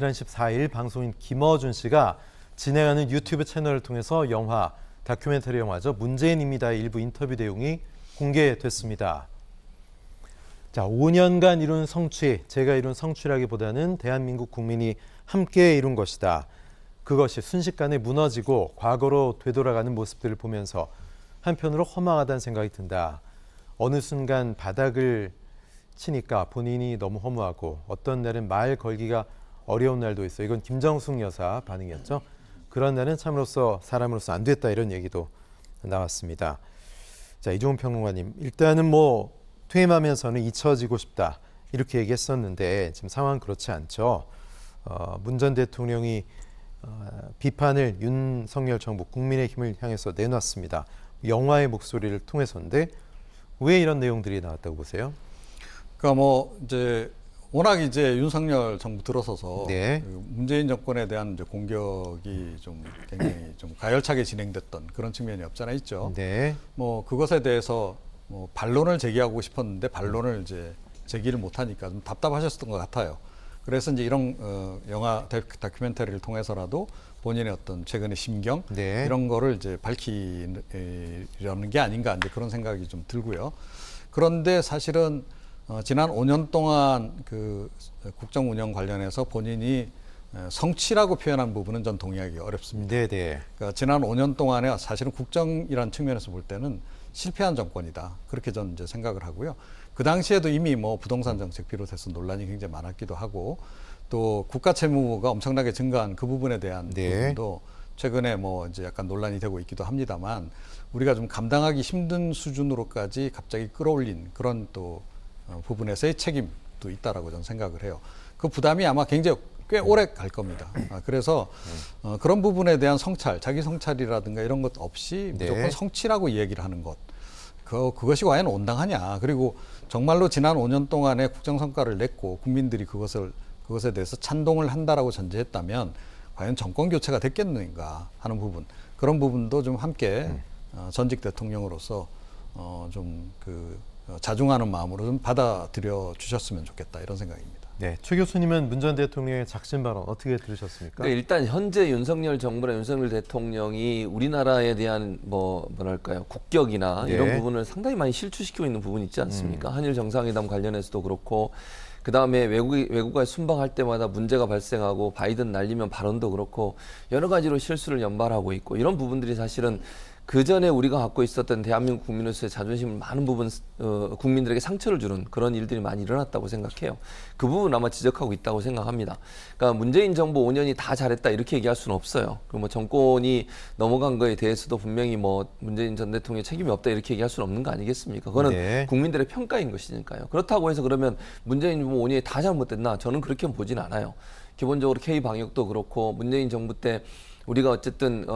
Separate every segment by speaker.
Speaker 1: 지난 14일 방송인 김어준 씨가 진행하는 유튜브 채널을 통해서 영화, 다큐멘터리 영화죠. 문재인입니다의 일부 인터뷰 내용이 공개됐습니다. 자, 5년간 이룬 성취, 제가 이룬 성취라기보다는 대한민국 국민이 함께 이룬 것이다. 그것이 순식간에 무너지고 과거로 되돌아가는 모습들을 보면서 한편으로 허망하다는 생각이 든다. 어느 순간 바닥을 치니까 본인이 너무 허무하고 어떤 날은 말 걸기가 어려운 날도 있어. 이건 김정숙 여사 반응이었죠. 그런 날은 참으로서 사람으로서 안 됐다 이런 얘기도 나왔습니다. 자, 이종훈 평론가님, 일단은 뭐 퇴임하면서는 잊혀지고 싶다 이렇게 얘기했었는데 지금 상황 그렇지 않죠. 문 전 대통령이 비판을 윤석열 정부 국민의힘을 향해서 내놨습니다. 영화의 목소리를 통해서인데 왜 이런 내용들이 나왔다고 보세요?
Speaker 2: 그러니까 뭐 이제 워낙 이제 윤석열 정부 들어서서
Speaker 1: 네.
Speaker 2: 그 문재인 정권에 대한 이제 공격이 좀 굉장히 좀 가열차게 진행됐던 그런 측면이 없잖아 있죠.
Speaker 1: 네.
Speaker 2: 뭐 그것에 대해서 뭐 반론을 제기하고 싶었는데 반론을 이제 제기를 못하니까 좀 답답하셨던 것 같아요. 그래서 이제 이런 영화 다큐멘터리를 통해서라도 본인의 어떤 최근의 심경
Speaker 1: 네.
Speaker 2: 이런 거를 이제 밝히려는 게 아닌가 이제 그런 생각이 좀 들고요. 그런데 사실은 지난 5년 동안 그 국정 운영 관련해서 본인이 성취라고 표현한 부분은 전 동의하기 어렵습니다.
Speaker 1: 네네.
Speaker 2: 그러니까 지난 5년 동안에 사실은 국정이라는 측면에서 볼 때는 실패한 정권이다. 그렇게 저는 이제 생각을 하고요. 그 당시에도 이미 뭐 부동산 정책 비롯해서 논란이 굉장히 많았기도 하고 또 국가 채무가 엄청나게 증가한 그 부분에 대한
Speaker 1: 네.
Speaker 2: 부분도 최근에 뭐 이제 약간 논란이 되고 있기도 합니다만 우리가 좀 감당하기 힘든 수준으로까지 갑자기 끌어올린 그런 또 부분에서의 책임도 있다라고 저는 생각을 해요. 그 부담이 아마 굉장히 꽤 오래 갈 겁니다. 그래서 그런 부분에 대한 성찰, 자기 성찰이라든가 이런 것 없이 무조건
Speaker 1: 네.
Speaker 2: 성취라고 이야기를 하는 것. 그것이 과연 온당하냐. 그리고 정말로 지난 5년 동안의 국정 성과를 냈고 국민들이 그것에 대해서 찬동을 한다라고 전제했다면 과연 정권 교체가 됐겠는가 하는 부분. 그런 부분도 좀 함께 전직 대통령으로서 좀 자중하는 마음으로 좀 받아들여 주셨으면 좋겠다 이런 생각입니다.
Speaker 1: 네, 최 교수님은 문 전 대통령의 작심 발언 어떻게 들으셨습니까?
Speaker 3: 그러니까 일단 현재 윤석열 정부나 윤석열 대통령이 우리나라에 대한 뭐랄까요 국격이나
Speaker 1: 네.
Speaker 3: 이런 부분을 상당히 많이 실추시키고 있는 부분이 있지 않습니까? 한일 정상회담 관련해서도 그렇고 그 다음에 외국에 순방할 때마다 문제가 발생하고 바이든 날리면 발언도 그렇고 여러 가지로 실수를 연발하고 있고 이런 부분들이 사실은 그 전에 우리가 갖고 있었던 대한민국 국민으로서의 자존심을 많은 부분 국민들에게 상처를 주는 그런 일들이 많이 일어났다고 생각해요. 그 부분 아마 지적하고 있다고 생각합니다. 그러니까 문재인 정부 5년이 다 잘했다 이렇게 얘기할 수는 없어요. 그리고 뭐 정권이 넘어간 거에 대해서도 분명히 뭐 문재인 전 대통령의 책임이 없다 이렇게 얘기할 수는 없는 거 아니겠습니까? 그거는
Speaker 1: 네.
Speaker 3: 국민들의 평가인 것이니까요. 그렇다고 해서 그러면 문재인 정부 5년이 다 잘못됐나? 저는 그렇게 보진 않아요. 기본적으로 K 방역도 그렇고 문재인 정부 때 우리가 어쨌든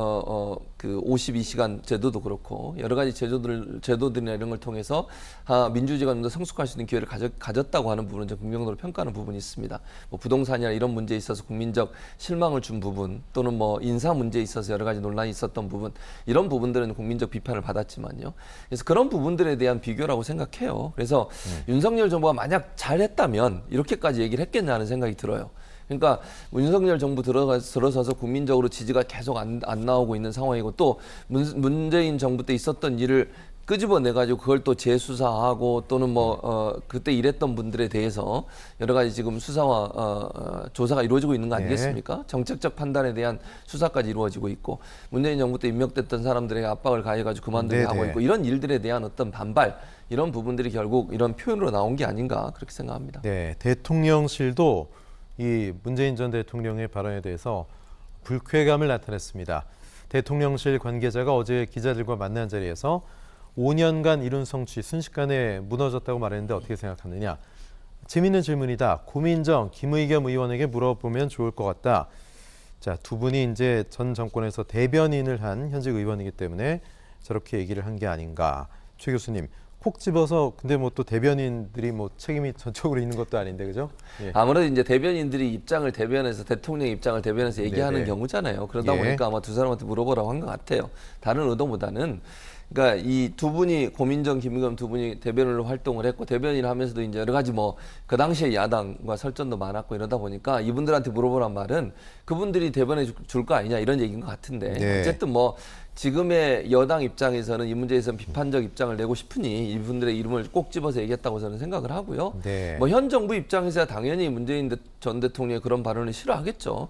Speaker 3: 그 52시간 제도도 그렇고 여러 가지 제도들이나 이런 걸 통해서 민주주의가 좀 더 성숙할 수 있는 기회를 가졌다고 하는 부분은 좀 긍정적으로 평가하는 부분이 있습니다. 뭐 부동산이나 이런 문제에 있어서 국민적 실망을 준 부분 또는 뭐 인사 문제에 있어서 여러 가지 논란이 있었던 부분 이런 부분들은 국민적 비판을 받았지만요. 그래서 그런 부분들에 대한 비교라고 생각해요. 그래서 윤석열 정부가 만약 잘했다면 이렇게까지 얘기를 했겠냐는 생각이 들어요. 그러니까 윤석열 정부 들어서서 국민적으로 지지가 계속 안 나오고 있는 상황이고 또 문재인 정부 때 있었던 일을 끄집어내가지고 그걸 또 재수사하고 또는 뭐 그때 일했던 분들에 대해서 여러 가지 지금 수사와 조사가 이루어지고 있는 거 아니겠습니까? 정책적 판단에 대한 수사까지 이루어지고 있고 문재인 정부 때 임명됐던 사람들에게 압박을 가해가지고 그만두게 하고 있고 이런 일들에 대한 어떤 반발 이런 부분들이 결국 이런 표현으로 나온 게 아닌가 그렇게 생각합니다.
Speaker 1: 네, 대통령실도 이 문재인 전 대통령의 발언에 대해서 불쾌감을 나타냈습니다. 대통령실 관계자가 어제 기자들과 만난 자리에서 5년간 이룬 성취 순식간에 무너졌다고 말했는데 어떻게 생각하느냐. 재미있는 질문이다. 고민정, 김의겸 의원에게 물어보면 좋을 것 같다. 자, 두 분이 이제 전 정권에서 대변인을 한 현직 의원이기 때문에 저렇게 얘기를 한 게 아닌가. 최 교수님, 콕 집어서 근데 뭐 또 대변인들이 뭐 책임이 전적으로 있는 것도 아닌데 그죠? 예.
Speaker 3: 아무래도 이제 대변인들이 입장을 대변해서 대통령 입장을 대변해서 얘기하는
Speaker 1: 네네.
Speaker 3: 경우잖아요. 그러다
Speaker 1: 예.
Speaker 3: 보니까 아마 두 사람한테 물어보라고 한 것 같아요. 다른 의도보다는 그러니까 이 두 분이 고민정, 김의겸 두 분이 대변인으로 활동을 했고 대변인을 하면서도 이제 여러 가지 뭐 그 당시에 야당과 설전도 많았고 이러다 보니까 이분들한테 물어보란 말은 그분들이 대변해 줄 거 아니냐 이런 얘기인 것 같은데
Speaker 1: 네.
Speaker 3: 어쨌든 뭐 지금의 여당 입장에서는 이 문제에서는 비판적 입장을 내고 싶으니 이분들의 이름을 꼭 집어서 얘기했다고 저는 생각을 하고요.
Speaker 1: 네.
Speaker 3: 뭐 현 정부 입장에서야 당연히 문재인 전 대통령의 그런 발언을 싫어하겠죠.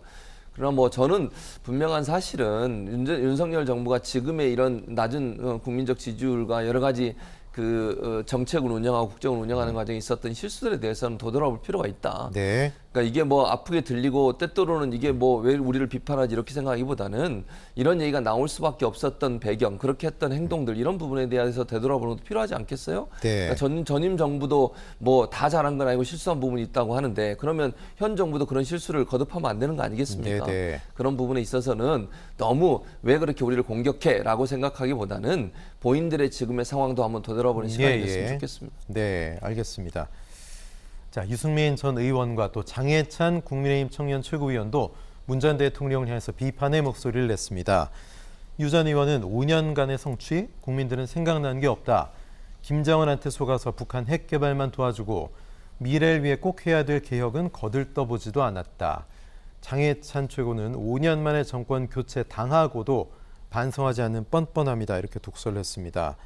Speaker 3: 그러나 뭐 저는 분명한 사실은 윤석열 정부가 지금의 이런 낮은 국민적 지지율과 여러 가지 그 정책을 운영하고 국정을 운영하는 과정에 있었던 실수들에 대해서는 되돌아볼 필요가 있다.
Speaker 1: 네.
Speaker 3: 그러니까 이게 뭐 아프게 들리고 때때로는 이게 뭐 왜 우리를 비판하지 이렇게 생각하기보다는 이런 얘기가 나올 수밖에 없었던 배경, 그렇게 했던 행동들 이런 부분에 대해서 되돌아보는 것도 필요하지 않겠어요?
Speaker 1: 네.
Speaker 3: 그러니까 전임 정부도 뭐 다 잘한 건 아니고 실수한 부분이 있다고 하는데 그러면 현 정부도 그런 실수를 거듭하면 안 되는 거 아니겠습니까?
Speaker 1: 네.
Speaker 3: 그런 부분에 있어서는 너무 왜 그렇게 우리를 공격해라고 생각하기보다는 본인들의 지금의 상황도 한번 되돌아보는 시간이 됐으면 좋겠습니다.
Speaker 1: 네, 알겠습니다. 자, 유승민 전 의원과 또 장해찬 국민의힘 청년 최고위원도 문 전 대통령을 향해서 비판의 목소리를 냈습니다. 유 전 의원은 5년간의 성취, 국민들은 생각나는 게 없다. 김정은한테 속아서 북한 핵 개발만 도와주고 미래를 위해 꼭 해야 될 개혁은 거들떠보지도 않았다. 장해찬 최고는 5년 만에 정권 교체 당하고도 반성하지 않는 뻔뻔함이다. 이렇게 독설을 했습니다.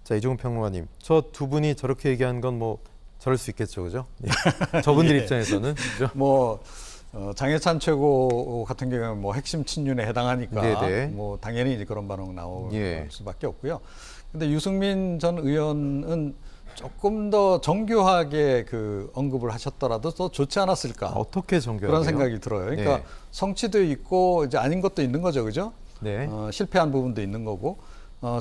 Speaker 1: 자, 이종훈 평론가님, 저 두 분이 저렇게 얘기한 건 뭐 저럴 수 있겠죠, 그죠? 예. 저분들
Speaker 2: 예.
Speaker 1: 입장에서는 그죠?
Speaker 2: 뭐 장해찬 최고 같은 경우는 뭐 핵심 친윤에 해당하니까
Speaker 1: 네네.
Speaker 2: 뭐 당연히 이제 그런 반응 나올
Speaker 1: 예.
Speaker 2: 수밖에 없고요. 근데 유승민 전 의원은 조금 더 정교하게 그 언급을 하셨더라도 더 좋지 않았을까?
Speaker 1: 어떻게 정교하게요?
Speaker 2: 그런 생각이 들어요. 그러니까
Speaker 1: 네.
Speaker 2: 성취도 있고 이제 아닌 것도 있는 거죠, 그죠?
Speaker 1: 네.
Speaker 2: 실패한 부분도 있는 거고.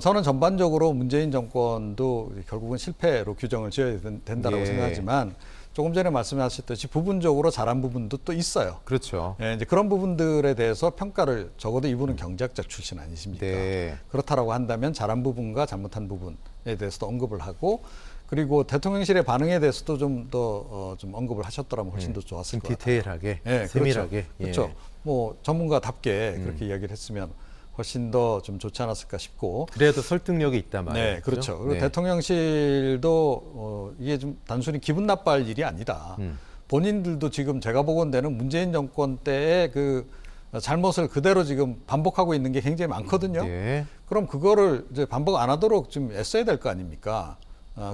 Speaker 2: 저는 전반적으로 문재인 정권도 결국은 실패로 규정을 지어야 된다고
Speaker 1: 예.
Speaker 2: 생각하지만 조금 전에 말씀하셨듯이 부분적으로 잘한 부분도 또 있어요.
Speaker 1: 그렇죠.
Speaker 2: 예, 이제 그런 부분들에 대해서 평가를 적어도 이분은 경제학자 출신 아니십니까?
Speaker 1: 네.
Speaker 2: 그렇다라고 한다면 잘한 부분과 잘못한 부분에 대해서도 언급을 하고 그리고 대통령실의 반응에 대해서도 좀 더 좀 언급을 하셨더라면 훨씬 더 좋았을
Speaker 1: 좀
Speaker 2: 것 같아요.
Speaker 1: 디테일하게,
Speaker 2: 예,
Speaker 1: 세밀하게.
Speaker 2: 그렇죠.
Speaker 1: 예.
Speaker 2: 그렇죠. 뭐 전문가답게 그렇게 이야기를 했으면 훨씬 더 좀 좋지 않았을까 싶고.
Speaker 1: 그래도 설득력이 있다 말이에요.
Speaker 2: 네, 그렇죠. 그리고
Speaker 1: 네.
Speaker 2: 대통령실도 이게 좀 단순히 기분 나빠할 일이 아니다. 본인들도 지금 제가 보건대는 문재인 정권 때의 그 잘못을 그대로 지금 반복하고 있는 게 굉장히 많거든요.
Speaker 1: 네.
Speaker 2: 그럼 그거를 이제 반복 안 하도록 좀 애써야 될 거 아닙니까?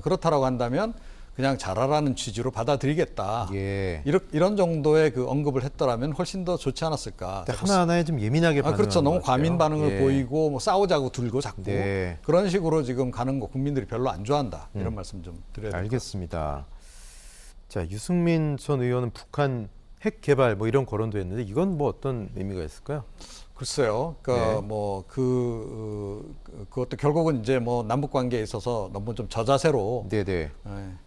Speaker 2: 그렇다라고 한다면 그냥 잘하라는 취지로 받아들이겠다.
Speaker 1: 예.
Speaker 2: 이런 정도의 그 언급을 했더라면 훨씬 더 좋지 않았을까.
Speaker 1: 하나하나에 좀 예민하게 반응하는
Speaker 2: 그렇죠. 너무
Speaker 1: 것 같아요.
Speaker 2: 과민 반응을
Speaker 1: 예.
Speaker 2: 보이고 뭐 싸우자고 들고 자꾸
Speaker 1: 네.
Speaker 2: 그런 식으로 지금 가는 거 국민들이 별로 안 좋아한다. 이런 말씀 좀 드려야 될것
Speaker 1: 알겠습니다. 자, 유승민 전 의원은 북한 핵 개발 뭐 이런 거론도 했는데 이건 뭐 어떤 의미가 있을까요?
Speaker 2: 글쎄요. 그러니까
Speaker 1: 네.
Speaker 2: 뭐 그것도 결국은 이제 뭐 남북 관계에 있어서 너무 좀 저자세로
Speaker 1: 네네.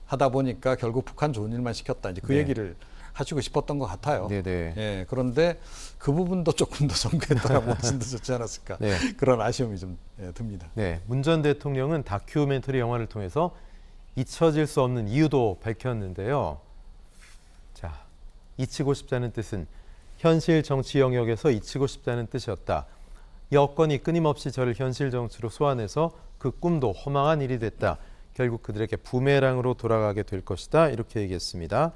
Speaker 2: 하다 보니까 결국 북한 좋은 일만 시켰다. 이제 그
Speaker 1: 네.
Speaker 2: 얘기를 하시고 싶었던 것 같아요.
Speaker 1: 네네.
Speaker 2: 예, 그런데 그 부분도 조금 더 정교했더라면 훨씬 더 좋지 않았을까.
Speaker 1: 네.
Speaker 2: 그런 아쉬움이 좀 듭니다.
Speaker 1: 네, 문 전 대통령은 다큐멘터리 영화를 통해서 잊혀질 수 없는 이유도 밝혔는데요. 자, 잊히고 싶다는 뜻은 현실 정치 영역에서 잊히고 싶다는 뜻이었다. 여건이 끊임없이 저를 현실 정치로 소환해서 그 꿈도 허망한 일이 됐다. 결국 그들에게 부메랑으로 돌아가게 될 것이다. 이렇게 얘기했습니다.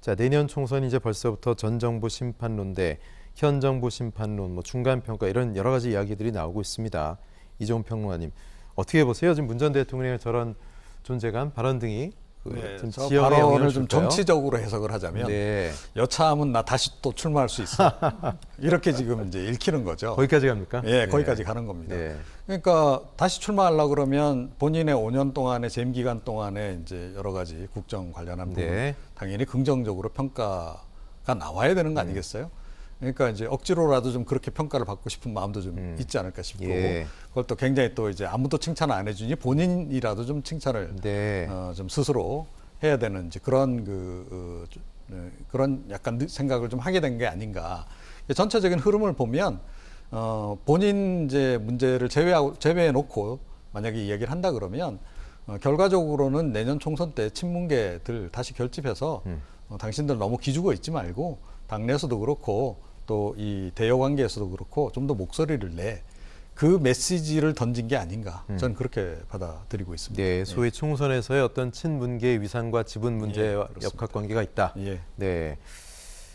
Speaker 1: 자, 내년 총선이 이제 벌써부터 전 정부 심판론대, 현 정부 심판론, 뭐 중간 평가 이런 여러 가지 이야기들이 나오고 있습니다. 이종훈 평론가님, 어떻게 보세요? 지금 문 전 대통령의 저런 존재감, 발언 등이 좀
Speaker 2: 저
Speaker 1: 지형에 영향을
Speaker 2: 발언을 좀
Speaker 1: 줄까요?
Speaker 2: 정치적으로 해석을 하자면
Speaker 1: 네,
Speaker 2: 여차하면 나 다시 또 출마할 수 있어. 이렇게 지금 이제 읽히는 거죠.
Speaker 1: 거기까지 갑니까?
Speaker 2: 예, 거기까지 가는 겁니다.
Speaker 1: 네.
Speaker 2: 그러니까 다시 출마하려고 그러면 본인의 5년 동안의 재임 기간 동안에 이제 여러 가지 국정 관련한 부분
Speaker 1: 네.
Speaker 2: 당연히 긍정적으로 평가가 나와야 되는 거 아니겠어요? 그러니까 이제 억지로라도 좀 그렇게 평가를 받고 싶은 마음도 좀 있지 않을까 싶고
Speaker 1: 예.
Speaker 2: 그걸 또 굉장히 또 이제 아무도 칭찬 안 해주니 본인이라도 좀 칭찬을
Speaker 1: 네.
Speaker 2: 좀 스스로 해야 되는 이제 그런 그런 약간 생각을 좀 하게 된 게 아닌가. 전체적인 흐름을 보면 본인 이제 문제를 제외해 놓고 만약에 이야기를 한다 그러면 결과적으로는 내년 총선 때 친문계들 다시 결집해서 당신들 너무 기죽어 있지 말고 당내에서도 그렇고 또 이 대여 관계에서도 그렇고 좀 더 목소리를 내. 그 메시지를 던진 게 아닌가 저는 그렇게 받아들이고 있습니다.
Speaker 1: 네, 소위 총선에서의 어떤 친문계의 위상과 지분 문제와
Speaker 2: 그렇습니다.
Speaker 1: 역학관계가 있다.
Speaker 2: 예.
Speaker 1: 네.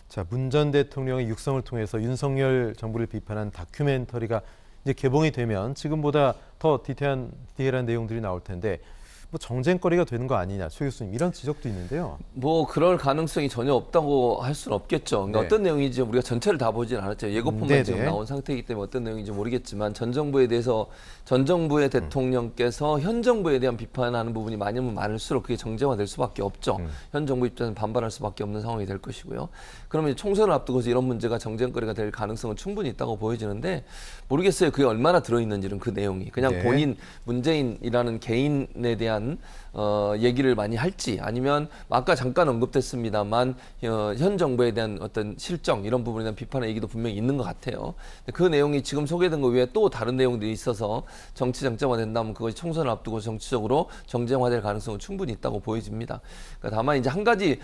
Speaker 1: 자, 문 전 대통령의 육성을 통해서 윤석열 정부를 비판한 다큐멘터리가 이제 개봉이 되면 지금보다 더 디테일한 내용들이 나올 텐데 뭐 정쟁거리가 되는 거 아니냐, 최 교수님 이런 지적도 있는데요.
Speaker 3: 뭐 그럴 가능성이 전혀 없다고 할 수는 없겠죠. 그러니까
Speaker 1: 네.
Speaker 3: 어떤 내용인지 우리가 전체를 다 보진 않았죠. 예고편만
Speaker 1: 네네.
Speaker 3: 지금 나온 상태이기 때문에 어떤 내용인지 모르겠지만 전 정부에 대해서 전 정부의 대통령께서 현 정부에 대한 비판하는 부분이 많으면 많을수록 그게 정쟁화될 수밖에 없죠. 현 정부 입장에서 반발할 수밖에 없는 상황이 될 것이고요. 그러면 총선을 앞두고서 이런 문제가 정쟁거리가 될 가능성은 충분히 있다고 보여지는데 모르겠어요. 그게 얼마나 들어있는지는 그 내용이 그냥
Speaker 1: 네.
Speaker 3: 본인 문재인이라는 개인에 대한 얘기를 많이 할지 아니면 아까 잠깐 언급됐습니다만 현 정부에 대한 어떤 실정 이런 부분에 대한 비판의 얘기도 분명히 있는 것 같아요. 그 내용이 지금 소개된 것 외에 또 다른 내용들이 있어서 정치 정쟁화 된다면 그것이 총선을 앞두고 정치적으로 정쟁화될 가능성은 충분히 있다고 보여집니다. 그러니까 다만 이제 한 가지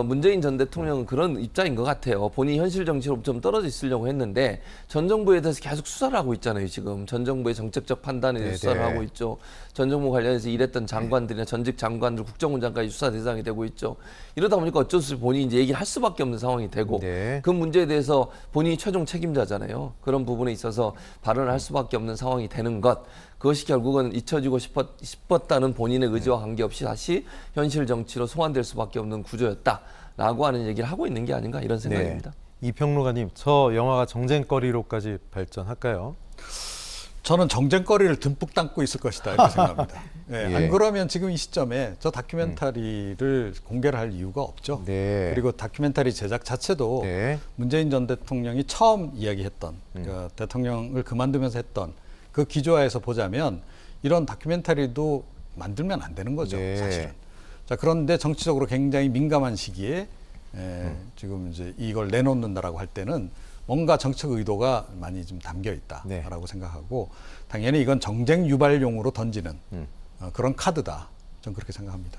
Speaker 3: 문재인 전 대통령은 그런 입장인 것 같아요. 본인이 현실 정치로 좀 떨어져 있으려고 했는데 전 정부에 대해서 계속 수사를 하고 있잖아요. 지금 전 정부의 정책적 판단에 대해서 수사를 하고 있죠. 전 정부 관련해서 일했던 장관들이나 전직 장관들, 국정원장까지 수사 대상이 되고 있죠. 이러다 보니까 어쩔 수 없이 본인이 이제 얘기를 할 수밖에 없는 상황이 되고
Speaker 1: 네.
Speaker 3: 그 문제에 대해서 본인이 최종 책임자잖아요. 그런 부분에 있어서 발언을 할 수밖에 없는 상황이 되는 것. 그것이 결국은 잊혀지고 싶었다는 본인의 의지와 관계없이 다시 현실 정치로 소환될 수밖에 없는 구조였다라고 하는 얘기를 하고 있는 게 아닌가 이런 생각입니다.
Speaker 1: 네. 이평로가님, 저 영화가 정쟁거리로까지 발전할까요?
Speaker 2: 저는 정쟁거리를 듬뿍 담고 있을 것이다 이렇게 생각합니다. 예,
Speaker 1: 예.
Speaker 2: 안 그러면 지금 이 시점에 저 다큐멘터리를 공개를 할 이유가 없죠.
Speaker 1: 네.
Speaker 2: 그리고 다큐멘터리 제작 자체도
Speaker 1: 네.
Speaker 2: 문재인 전 대통령이 처음 이야기했던 그러니까 대통령을 그만두면서 했던 그 기조화에서 보자면 이런 다큐멘터리도 만들면 안 되는 거죠.
Speaker 1: 네.
Speaker 2: 사실은. 자, 그런데 정치적으로 굉장히 민감한 시기에 지금 이제 이걸 내놓는다라고 할 때는 뭔가 정책 의도가 많이 좀 담겨 있다라고
Speaker 1: 네.
Speaker 2: 생각하고 당연히 이건 정쟁 유발용으로 던지는 그런 카드다. 저는 그렇게 생각합니다.